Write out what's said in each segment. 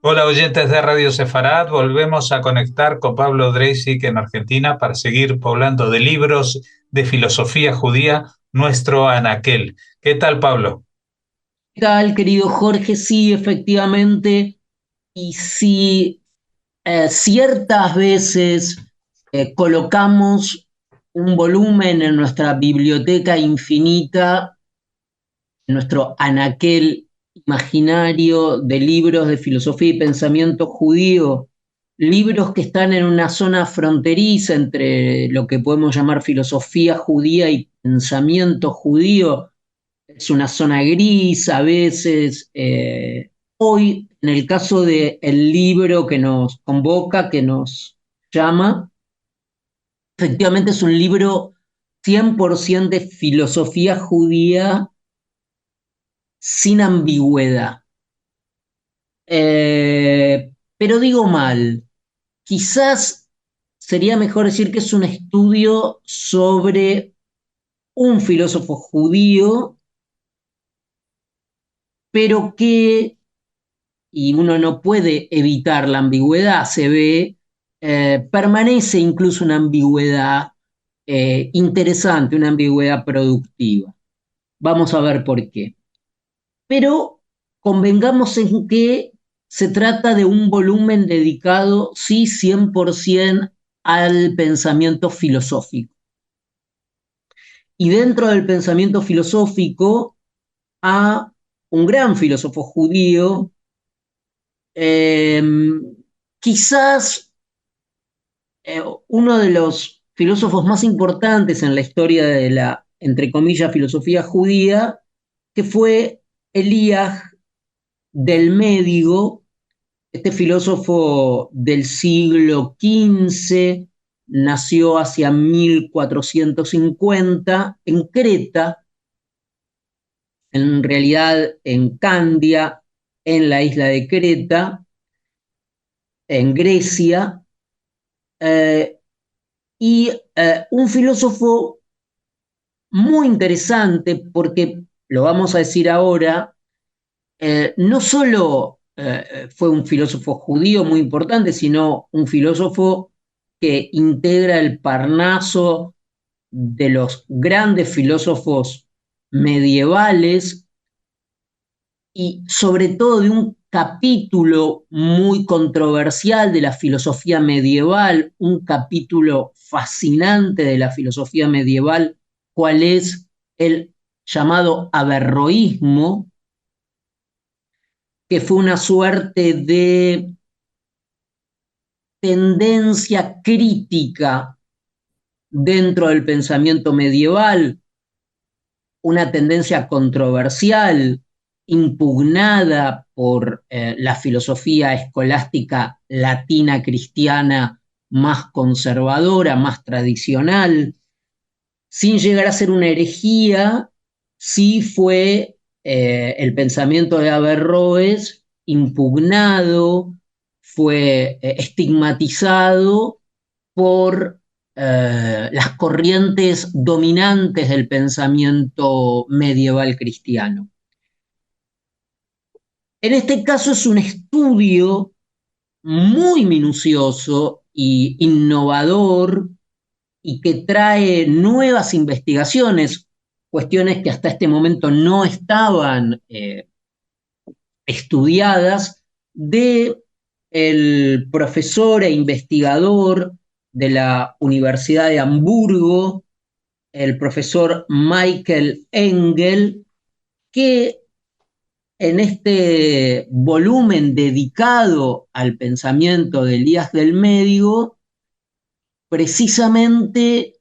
Hola oyentes de Radio Sefarad, volvemos a conectar con Pablo Dreisig en Argentina para seguir poblando de libros de filosofía judía nuestro anaquel. ¿Qué tal, Pablo? ¿Qué tal, querido Jorge? Sí, efectivamente, y si ciertas veces colocamos un volumen en nuestra biblioteca infinita, en nuestro anaquel imaginario de libros de filosofía y pensamiento judío, libros que están en una zona fronteriza entre lo que podemos llamar filosofía judía y pensamiento judío, es una zona gris a veces. Hoy, en el caso del libro que nos convoca, que nos llama, efectivamente es un libro 100% de filosofía judía sin ambigüedad. Pero digo mal, quizás sería mejor decir que es un estudio sobre un filósofo judío, pero que y uno no puede evitar la ambigüedad, se ve, permanece incluso una ambigüedad interesante, una ambigüedad productiva. Vamos a ver por qué. Pero convengamos en que se trata de un volumen dedicado, sí, 100% al pensamiento filosófico. Y dentro del pensamiento filosófico a un gran filósofo judío, eh, quizás uno de los filósofos más importantes en la historia de la, entre comillas, filosofía judía, que fue Elías del Médico, este filósofo del siglo XV, nació hacia 1450 en Creta, en realidad en Candia, en la isla de Creta, en Grecia, eh, y un filósofo muy interesante porque, lo vamos a decir ahora, no solo fue un filósofo judío muy importante, sino un filósofo que integra el parnaso de los grandes filósofos medievales y sobre todo de un capítulo muy controversial de la filosofía medieval, un capítulo fascinante de la filosofía medieval, cuál es el llamado averroísmo, que fue una suerte de tendencia crítica dentro del pensamiento medieval, una tendencia controversial, impugnada por la filosofía escolástica latina cristiana más conservadora, más tradicional, sin llegar a ser una herejía, sí fue el pensamiento de Averroes impugnado, fue estigmatizado por las corrientes dominantes del pensamiento medieval cristiano. En este caso es un estudio muy minucioso e innovador y que trae nuevas investigaciones, cuestiones que hasta este momento no estaban estudiadas, de el profesor e investigador de la Universidad de Hamburgo, el profesor Michael Engel, que en este volumen dedicado al pensamiento de Elías del Médico, precisamente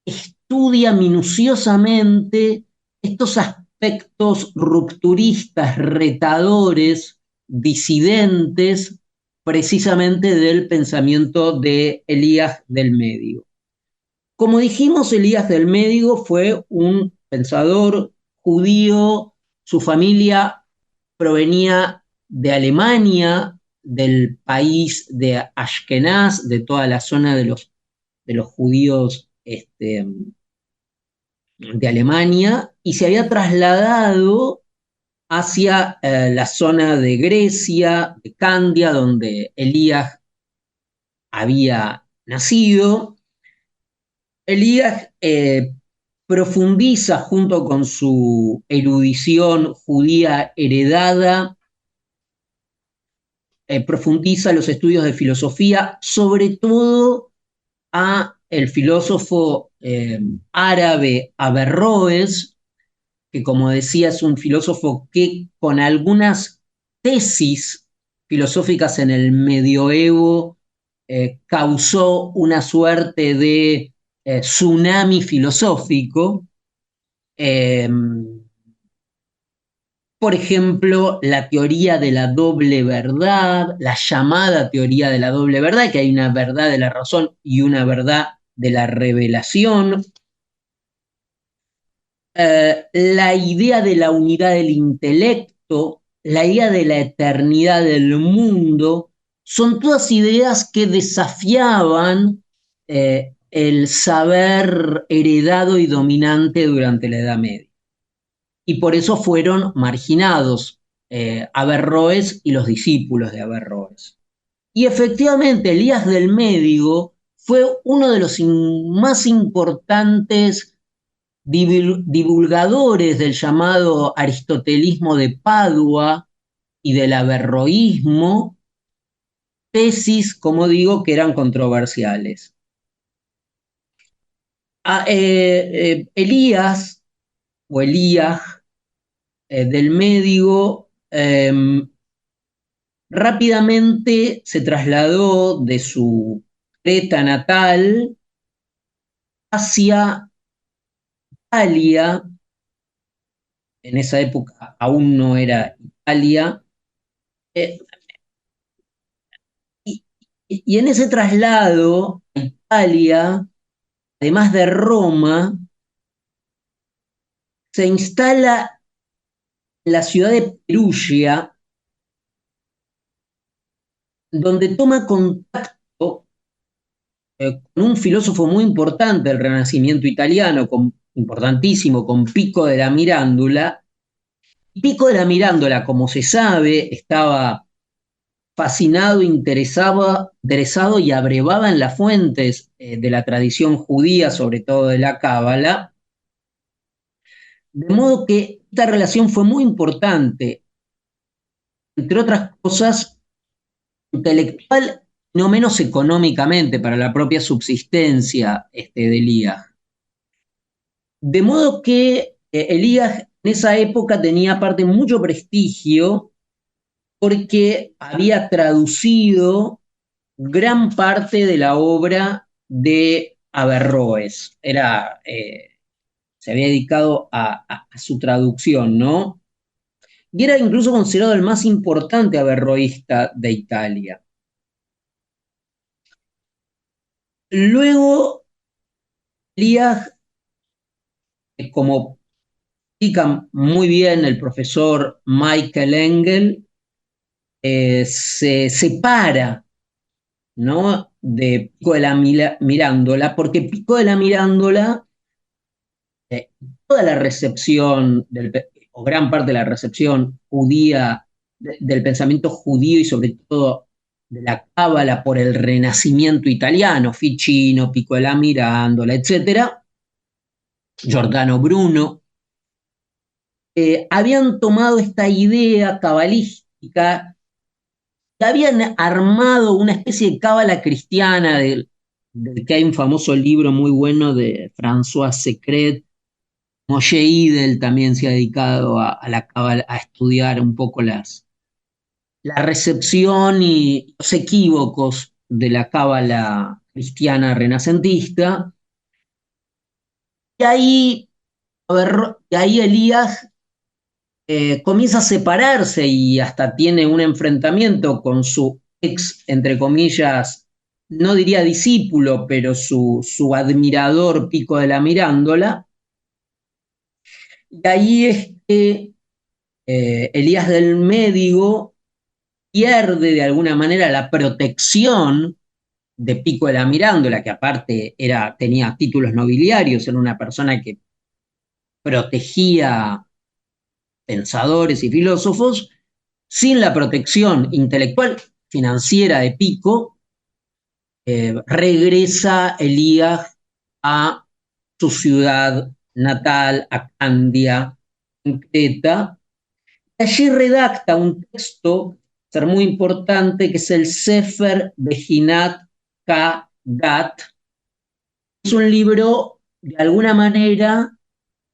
estudia minuciosamente estos aspectos rupturistas, retadores, disidentes, precisamente del pensamiento de Elías del Médico. Como dijimos, Elías del Médico fue un pensador judío, su familia provenía de Alemania, del país de Ashkenaz, de toda la zona de los judíos de Alemania, y se había trasladado hacia la zona de Grecia, de Candia, donde Elías había nacido. Elías profundiza junto con su erudición judía heredada, profundiza los estudios de filosofía, sobre todo a el filósofo árabe Averroes, que como decía es un filósofo que con algunas tesis filosóficas en el medioevo causó una suerte de tsunami filosófico. Eh, por ejemplo, la teoría de la doble verdad, la llamada teoría de la doble verdad, que hay una verdad de la razón y una verdad de la revelación. La idea de la unidad del intelecto, la idea de la eternidad del mundo, son todas ideas que desafiaban el saber heredado y dominante durante la Edad Media. Y por eso fueron marginados Averroes y los discípulos de Averroes. Y efectivamente, Elías del Médico fue uno de los más importantes divulgadores del llamado aristotelismo de Padua y del averroísmo, tesis, como digo, que eran controversiales. Elías o Elías del Médico rápidamente se trasladó de su Creta natal hacia Italia. En esa época aún no era Italia. Eh, y en ese traslado a Italia, además de Roma, se instala en la ciudad de Perugia, donde toma contacto con un filósofo muy importante del Renacimiento italiano, importantísimo, con Pico de la Mirandola. Pico de la Mirandola, como se sabe, estaba fascinado, interesado y abrevaba en las fuentes de la tradición judía, sobre todo de la Cábala, de modo que esta relación fue muy importante, entre otras cosas, intelectual, no menos económicamente, para la propia subsistencia de Elías. De modo que Elías en esa época tenía aparte mucho prestigio porque había traducido gran parte de la obra de Averroes. Se había dedicado a su traducción, ¿no? Y era incluso considerado el más importante averroísta de Italia. Luego, Elías, como explica muy bien el profesor Michael Engel, se separa, ¿no?, de Pico de la Mirándola, porque Pico de la Mirándola, toda la recepción, o gran parte de la recepción judía, del pensamiento judío y sobre todo de la cábala por el Renacimiento italiano, Ficino, Pico de la Mirándola, etcétera, Giordano Bruno, habían tomado esta idea cabalística y habían armado una especie de cábala cristiana del que hay un famoso libro muy bueno de François Secret. Moshe Idel también se ha dedicado a la cábala, a estudiar un poco la recepción y los equívocos de la cábala cristiana renacentista. Y ahí, y ahí Elías comienza a separarse y hasta tiene un enfrentamiento con su ex, entre comillas, no diría discípulo, pero su admirador Pico de la Mirándola. Y ahí es que Elías del Médico pierde de alguna manera la protección de Pico de la Mirándola, que aparte tenía títulos nobiliarios, era una persona que protegía pensadores y filósofos, sin la protección intelectual financiera de Pico, regresa Elías a su ciudad natal, a Candia, en Creta. Allí redacta un texto, ser muy importante, que es el Sefer Behinat Kagat. Es un libro, de alguna manera,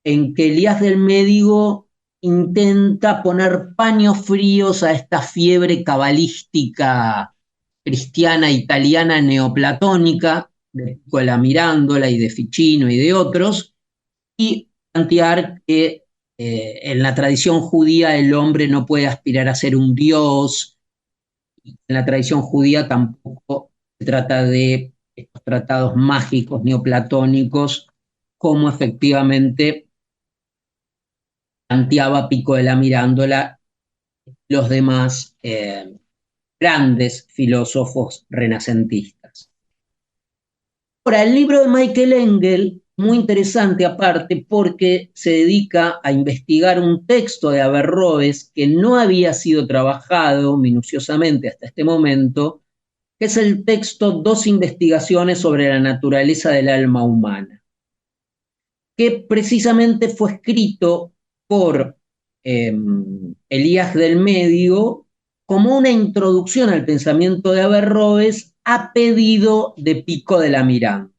en que Elías del Médico intenta poner paños fríos a esta fiebre cabalística cristiana italiana neoplatónica de Nicola Mirandola y de Ficino y de otros, y plantear que en la tradición judía el hombre no puede aspirar a ser un dios, y en la tradición judía tampoco se trata de estos tratados mágicos neoplatónicos, como efectivamente planteaba Pico de la Mirandola y los demás grandes filósofos renacentistas. Ahora, el libro de Michael Engel, muy interesante aparte, porque se dedica a investigar un texto de Averroes que no había sido trabajado minuciosamente hasta este momento, que es el texto Dos investigaciones sobre la naturaleza del alma humana, que precisamente fue escrito por Elías del Medio como una introducción al pensamiento de Averroes a pedido de Pico de la Miranda.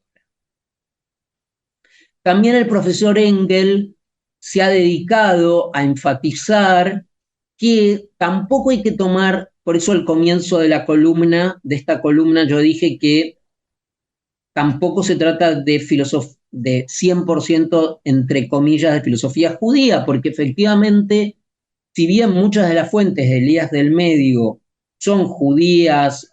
También el profesor Engel se ha dedicado a enfatizar que tampoco hay que tomar, por eso al comienzo de la columna, de esta columna yo dije que tampoco se trata de 100% entre comillas de filosofía judía, porque efectivamente, si bien muchas de las fuentes de Elías del Medio son judías,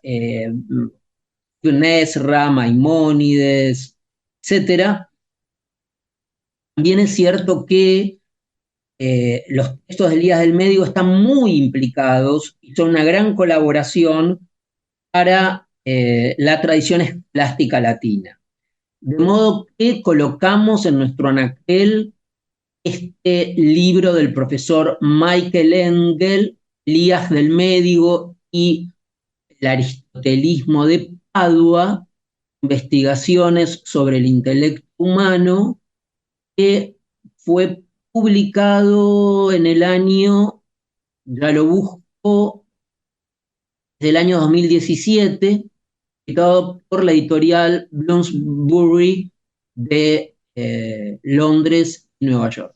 Nesra, Maimónides, etcétera, también es cierto que los textos de Elías del Medio están muy implicados y son una gran colaboración para la tradición escolástica latina. De modo que colocamos en nuestro anaquel este libro del profesor Michael Engel, Elías del Medio y el aristotelismo de Padua, investigaciones sobre el intelecto humano, que fue publicado en el año, ya lo busco, del año 2017, publicado por la editorial Bloomsbury de Londres y Nueva York.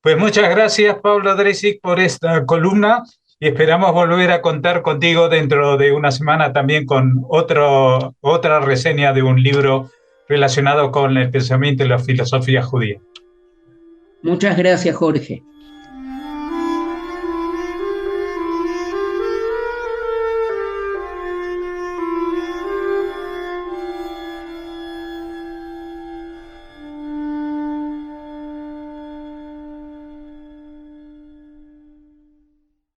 Pues muchas gracias, Pablo Dreisig, por esta columna y esperamos volver a contar contigo dentro de una semana también con otra reseña de un libro relacionado con el pensamiento y la filosofía judía. Muchas gracias, Jorge.